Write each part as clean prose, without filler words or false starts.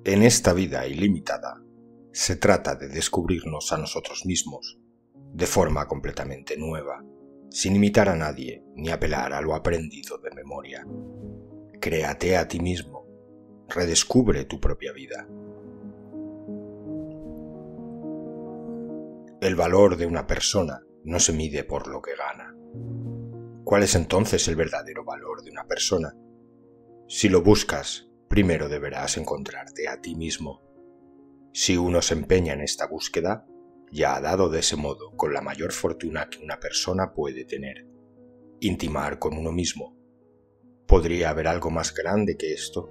En esta vida ilimitada, se trata de descubrirnos a nosotros mismos de forma completamente nueva, sin imitar a nadie ni apelar a lo aprendido de memoria. Créate a ti mismo, redescubre tu propia vida. El valor de una persona no se mide por lo que gana. ¿Cuál es entonces el verdadero valor de una persona? Si lo buscas, primero deberás encontrarte a ti mismo. Si uno se empeña en esta búsqueda, ya ha dado de ese modo con la mayor fortuna que una persona puede tener: intimar con uno mismo. ¿Podría haber algo más grande que esto?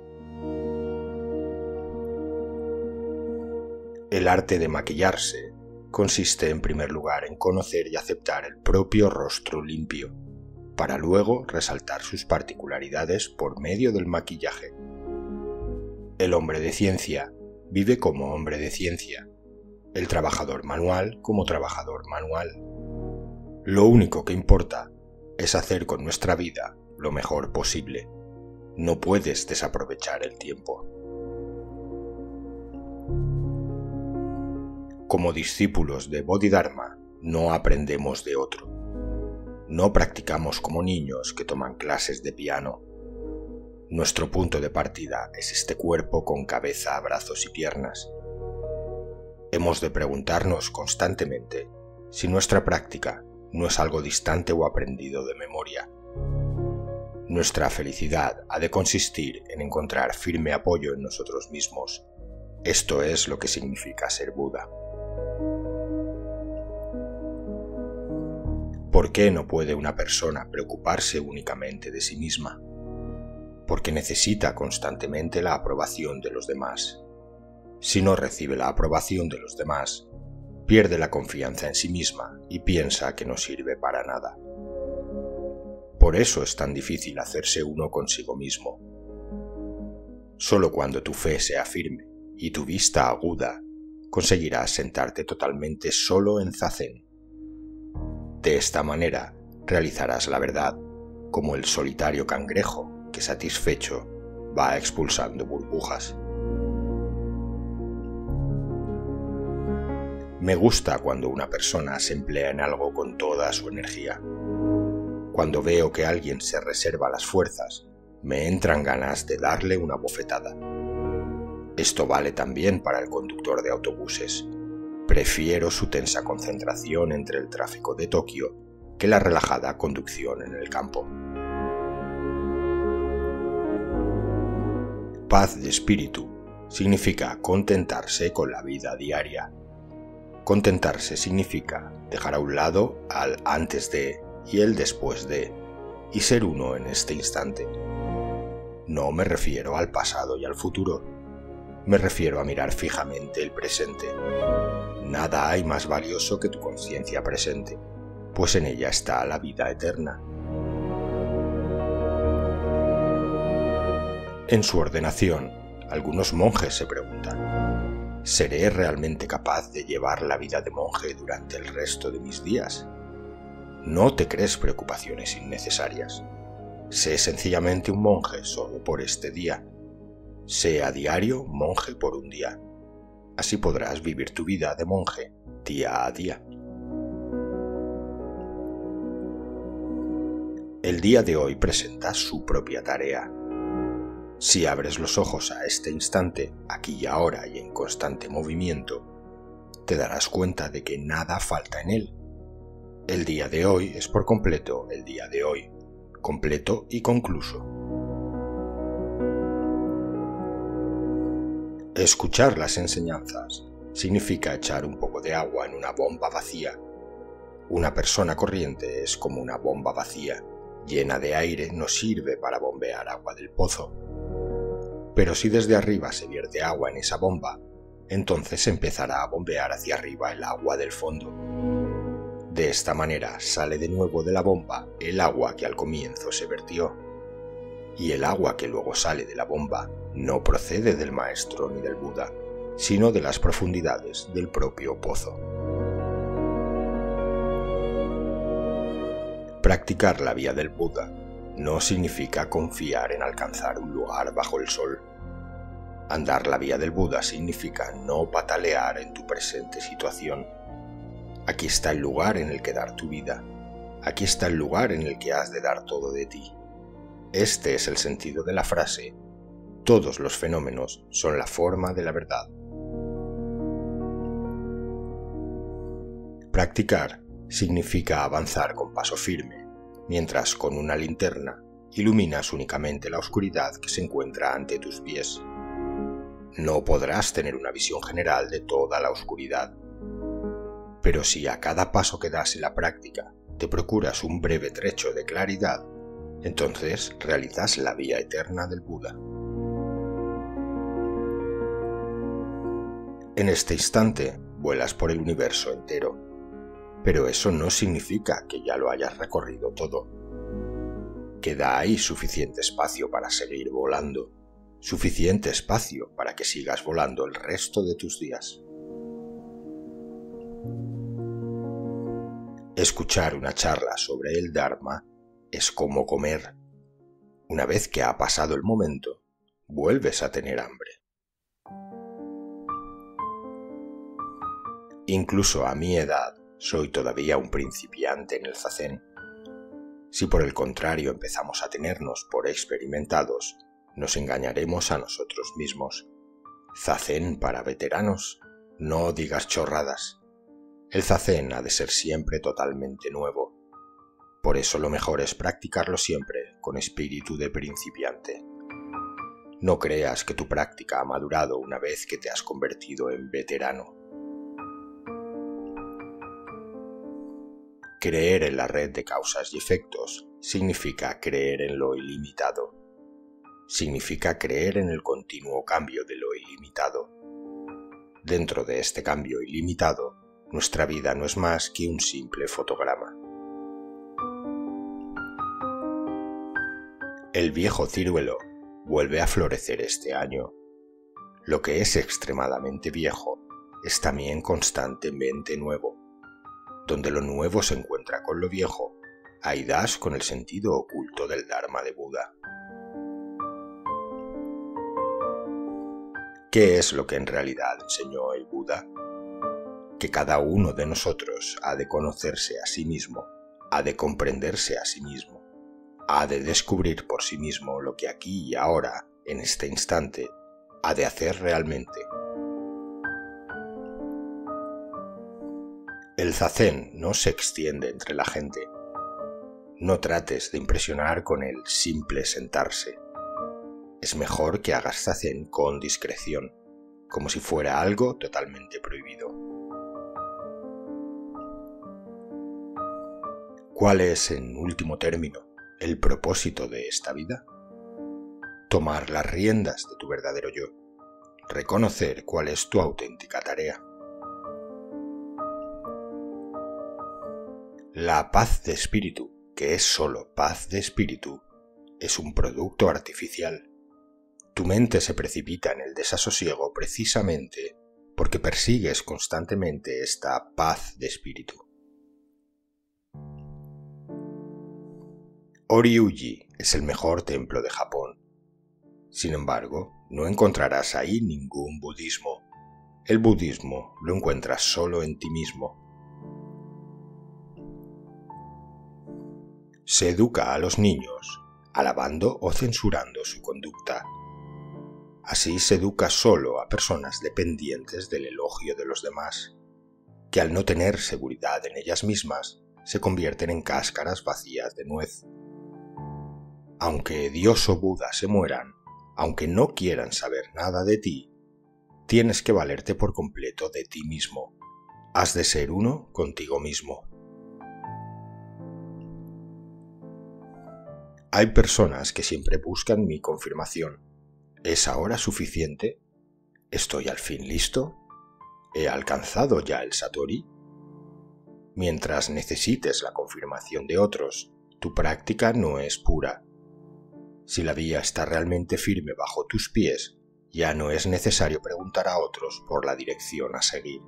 El arte de maquillarse consiste en primer lugar en conocer y aceptar el propio rostro limpio, para luego resaltar sus particularidades por medio del maquillaje. El hombre de ciencia vive como hombre de ciencia, el trabajador manual como trabajador manual. Lo único que importa es hacer con nuestra vida lo mejor posible. No puedes desaprovechar el tiempo. Como discípulos de Bodhidharma, no aprendemos de otro. No practicamos como niños que toman clases de piano. Nuestro punto de partida es este cuerpo con cabeza, brazos y piernas. Hemos de preguntarnos constantemente si nuestra práctica no es algo distante o aprendido de memoria. Nuestra felicidad ha de consistir en encontrar firme apoyo en nosotros mismos. Esto es lo que significa ser Buda. ¿Por qué no puede una persona preocuparse únicamente de sí misma? Porque necesita constantemente la aprobación de los demás. Si no recibe la aprobación de los demás, pierde la confianza en sí misma y piensa que no sirve para nada. Por eso es tan difícil hacerse uno consigo mismo. Solo cuando tu fe sea firme y tu vista aguda, conseguirás sentarte totalmente solo en zazen. De esta manera realizarás la verdad, como el solitario cangrejo que, satisfecho, va expulsando burbujas. Me gusta cuando una persona se emplea en algo con toda su energía. Cuando veo que alguien se reserva las fuerzas, me entran ganas de darle una bofetada. Esto vale también para el conductor de autobuses. Prefiero su tensa concentración entre el tráfico de Tokio que la relajada conducción en el campo. Paz de espíritu significa contentarse con la vida diaria. Contentarse significa dejar a un lado al antes de y el después de, y ser uno en este instante. No me refiero al pasado y al futuro. Me refiero a mirar fijamente el presente. Nada hay más valioso que tu conciencia presente, pues en ella está la vida eterna. En su ordenación, algunos monjes se preguntan: ¿seré realmente capaz de llevar la vida de monje durante el resto de mis días? No te crees preocupaciones innecesarias. Sé sencillamente un monje solo por este día. Sé a diario monje por un día. Así podrás vivir tu vida de monje día a día. El día de hoy presenta su propia tarea. Si abres los ojos a este instante, aquí y ahora y en constante movimiento, te darás cuenta de que nada falta en él. El día de hoy es por completo el día de hoy, completo y concluso. Escuchar las enseñanzas significa echar un poco de agua en una bomba vacía. Una persona corriente es como una bomba vacía, llena de aire, no sirve para bombear agua del pozo. Pero si desde arriba se vierte agua en esa bomba, entonces empezará a bombear hacia arriba el agua del fondo. De esta manera sale de nuevo de la bomba el agua que al comienzo se vertió. Y el agua que luego sale de la bomba no procede del maestro ni del Buda, sino de las profundidades del propio pozo. Practicar la vía del Buda no significa confiar en alcanzar un lugar bajo el sol. Andar la vía del Buda significa no patalear en tu presente situación. Aquí está el lugar en el que dar tu vida. Aquí está el lugar en el que has de dar todo de ti. Este es el sentido de la frase: todos los fenómenos son la forma de la verdad. Practicar significa avanzar con paso firme, mientras con una linterna iluminas únicamente la oscuridad que se encuentra ante tus pies. No podrás tener una visión general de toda la oscuridad, pero si a cada paso que das en la práctica te procuras un breve trecho de claridad, entonces realizas la vía eterna del Buda. En este instante vuelas por el universo entero, pero eso no significa que ya lo hayas recorrido todo. Queda ahí suficiente espacio para seguir volando, suficiente espacio para que sigas volando el resto de tus días. Escuchar una charla sobre el Dharma es como comer. Una vez que ha pasado el momento, vuelves a tener hambre. Incluso a mi edad, soy todavía un principiante en el zazen. Si por el contrario empezamos a tenernos por experimentados, nos engañaremos a nosotros mismos. Zazen para veteranos, no digas chorradas. El zazen ha de ser siempre totalmente nuevo. Por eso lo mejor es practicarlo siempre con espíritu de principiante. No creas que tu práctica ha madurado una vez que te has convertido en veterano. Creer en la red de causas y efectos significa creer en lo ilimitado. Significa creer en el continuo cambio de lo ilimitado. Dentro de este cambio ilimitado, nuestra vida no es más que un simple fotograma. El viejo ciruelo vuelve a florecer este año. Lo que es extremadamente viejo es también constantemente nuevo. Donde lo nuevo se encuentra con lo viejo, ahí das con el sentido oculto del Dharma de Buda. ¿Qué es lo que en realidad enseñó el Buda? Que cada uno de nosotros ha de conocerse a sí mismo, ha de comprenderse a sí mismo, ha de descubrir por sí mismo lo que aquí y ahora, en este instante, ha de hacer realmente. El zazen no se extiende entre la gente. No trates de impresionar con el simple sentarse. Es mejor que hagas zazen con discreción, como si fuera algo totalmente prohibido. ¿Cuál es, en último término, el propósito de esta vida? Tomar las riendas de tu verdadero yo, reconocer cuál es tu auténtica tarea. La paz de espíritu, que es solo paz de espíritu, es un producto artificial. Tu mente se precipita en el desasosiego precisamente porque persigues constantemente esta paz de espíritu. Oriuji es el mejor templo de Japón. Sin embargo, no encontrarás ahí ningún budismo. El budismo lo encuentras solo en ti mismo. Se educa a los niños, alabando o censurando su conducta. Así se educa solo a personas dependientes del elogio de los demás, que al no tener seguridad en ellas mismas, se convierten en cáscaras vacías de nuez. Aunque Dios o Buda se mueran, aunque no quieran saber nada de ti, tienes que valerte por completo de ti mismo. Has de ser uno contigo mismo. Hay personas que siempre buscan mi confirmación. ¿Es ahora suficiente? ¿Estoy al fin listo? ¿He alcanzado ya el Satori? Mientras necesites la confirmación de otros, tu práctica no es pura. Si la vía está realmente firme bajo tus pies, ya no es necesario preguntar a otros por la dirección a seguir.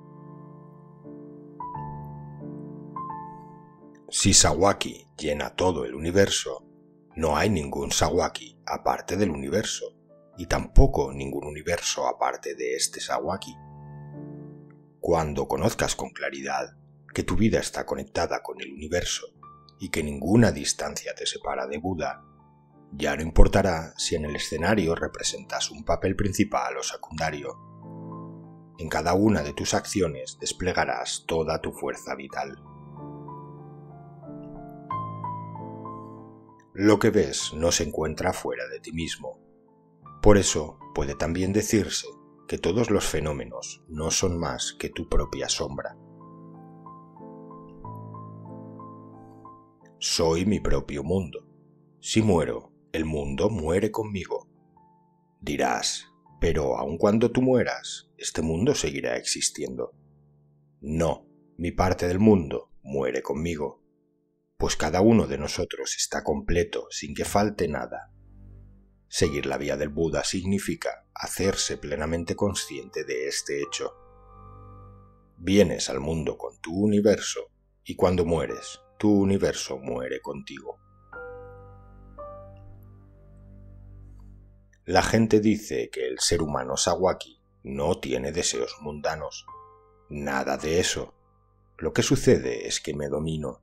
Si Sawaki llena todo el universo, no hay ningún Sawaki aparte del universo, y tampoco ningún universo aparte de este Sawaki. Cuando conozcas con claridad que tu vida está conectada con el universo y que ninguna distancia te separa de Buda, ya no importará si en el escenario representas un papel principal o secundario. En cada una de tus acciones desplegarás toda tu fuerza vital. Lo que ves no se encuentra fuera de ti mismo. Por eso puede también decirse que todos los fenómenos no son más que tu propia sombra. Soy mi propio mundo. Si muero, el mundo muere conmigo. Dirás, pero aun cuando tú mueras, este mundo seguirá existiendo. No, mi parte del mundo muere conmigo, pues cada uno de nosotros está completo sin que falte nada. Seguir la vía del Buda significa hacerse plenamente consciente de este hecho. Vienes al mundo con tu universo y cuando mueres, tu universo muere contigo. La gente dice que el ser humano Sawaki no tiene deseos mundanos. Nada de eso. Lo que sucede es que me domino.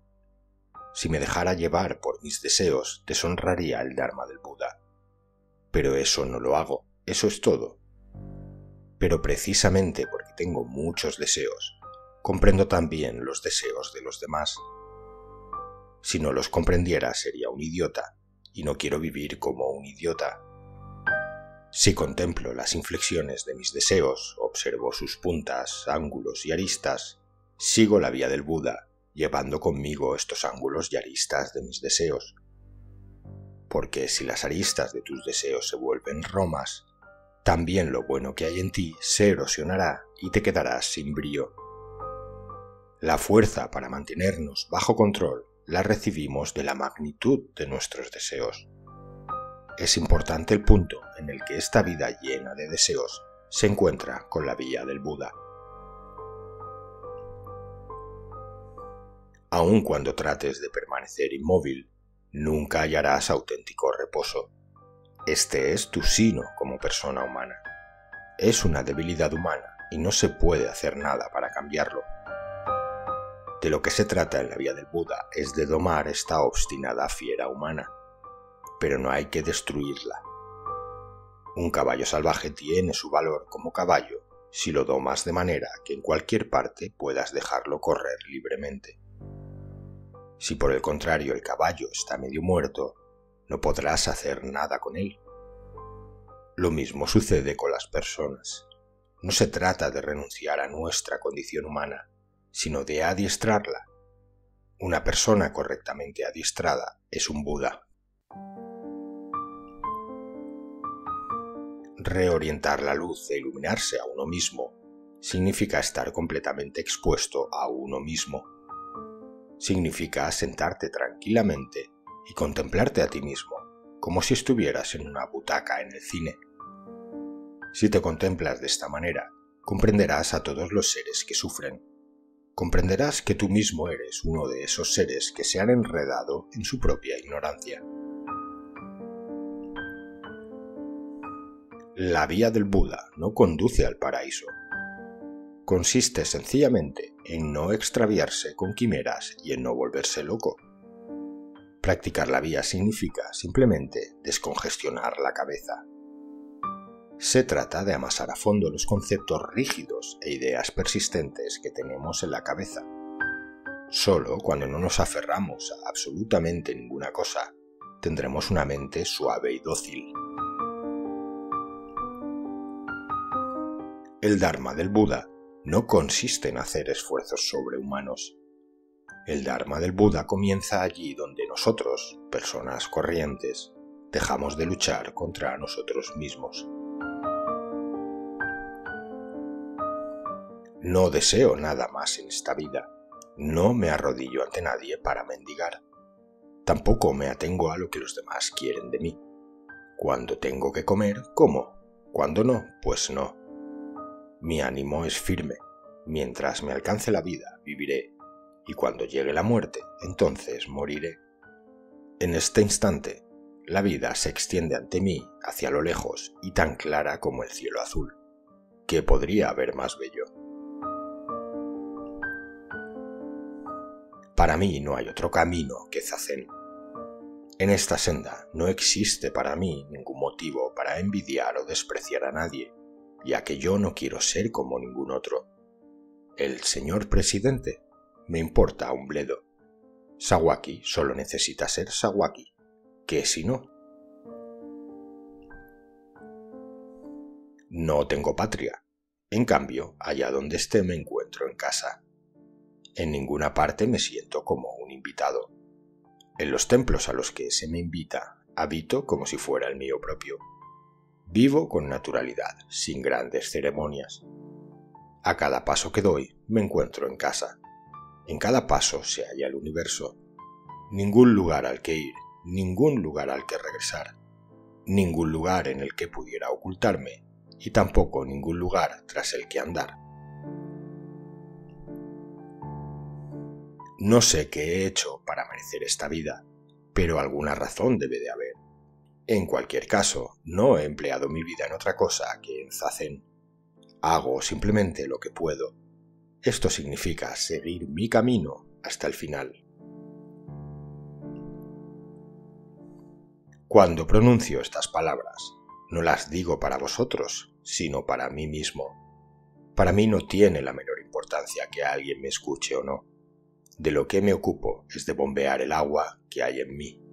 Si me dejara llevar por mis deseos, deshonraría el Dharma del Buda. Pero eso no lo hago, eso es todo. Pero precisamente porque tengo muchos deseos, comprendo también los deseos de los demás. Si no los comprendiera sería un idiota, y no quiero vivir como un idiota. Si contemplo las inflexiones de mis deseos, observo sus puntas, ángulos y aristas, sigo la vía del Buda, llevando conmigo estos ángulos y aristas de mis deseos. Porque si las aristas de tus deseos se vuelven romas, también lo bueno que hay en ti se erosionará y te quedarás sin brío. La fuerza para mantenernos bajo control la recibimos de la magnitud de nuestros deseos. Es importante el punto en el que esta vida llena de deseos se encuentra con la vía del Buda. Aun cuando trates de permanecer inmóvil, nunca hallarás auténtico reposo. Este es tu sino como persona humana. Es una debilidad humana y no se puede hacer nada para cambiarlo. De lo que se trata en la vía del Buda es de domar esta obstinada fiera humana, pero no hay que destruirla. Un caballo salvaje tiene su valor como caballo si lo domas de manera que en cualquier parte puedas dejarlo correr libremente. Si por el contrario el caballo está medio muerto, no podrás hacer nada con él. Lo mismo sucede con las personas. No se trata de renunciar a nuestra condición humana, sino de adiestrarla. Una persona correctamente adiestrada es un Buda. Reorientar la luz e iluminarse a uno mismo significa estar completamente expuesto a uno mismo. Significa sentarte tranquilamente y contemplarte a ti mismo, como si estuvieras en una butaca en el cine. Si te contemplas de esta manera, comprenderás a todos los seres que sufren. Comprenderás que tú mismo eres uno de esos seres que se han enredado en su propia ignorancia. La vía del Buda no conduce al paraíso. Consiste sencillamente en no extraviarse con quimeras y en no volverse loco. Practicar la vía significa simplemente descongestionar la cabeza. Se trata de amasar a fondo los conceptos rígidos e ideas persistentes que tenemos en la cabeza. Solo cuando no nos aferramos a absolutamente ninguna cosa, tendremos una mente suave y dócil. El Dharma del Buda no consiste en hacer esfuerzos sobrehumanos. El Dharma del Buda comienza allí donde nosotros, personas corrientes, dejamos de luchar contra nosotros mismos. No deseo nada más en esta vida. No me arrodillo ante nadie para mendigar. Tampoco me atengo a lo que los demás quieren de mí. Cuando tengo que comer, como. Cuando no, pues no. Mi ánimo es firme. Mientras me alcance la vida, viviré. y cuando llegue la muerte, entonces moriré. En este instante, la vida se extiende ante mí hacia lo lejos y tan clara como el cielo azul. ¿Qué podría haber más bello? Para mí no hay otro camino que Zazen. En esta senda no existe para mí ningún motivo para envidiar o despreciar a nadie, ya que yo no quiero ser como ningún otro. El señor presidente me importa un bledo. Sawaki solo necesita ser Sawaki. ¿Qué si no? No tengo patria. En cambio, allá donde esté me encuentro en casa. En ninguna parte me siento como un invitado. En los templos a los que se me invita, habito como si fuera el mío propio. Vivo con naturalidad, sin grandes ceremonias. A cada paso que doy, me encuentro en casa. En cada paso se halla el universo. Ningún lugar al que ir, ningún lugar al que regresar, ningún lugar en el que pudiera ocultarme y tampoco ningún lugar tras el que andar. No sé qué he hecho para merecer esta vida, pero alguna razón debe de haber. En cualquier caso, no he empleado mi vida en otra cosa que en Zazen. Hago simplemente lo que puedo. Esto significa seguir mi camino hasta el final. Cuando pronuncio estas palabras, no las digo para vosotros, sino para mí mismo. Para mí no tiene la menor importancia que alguien me escuche o no. De lo que me ocupo es de bombear el agua que hay en mí.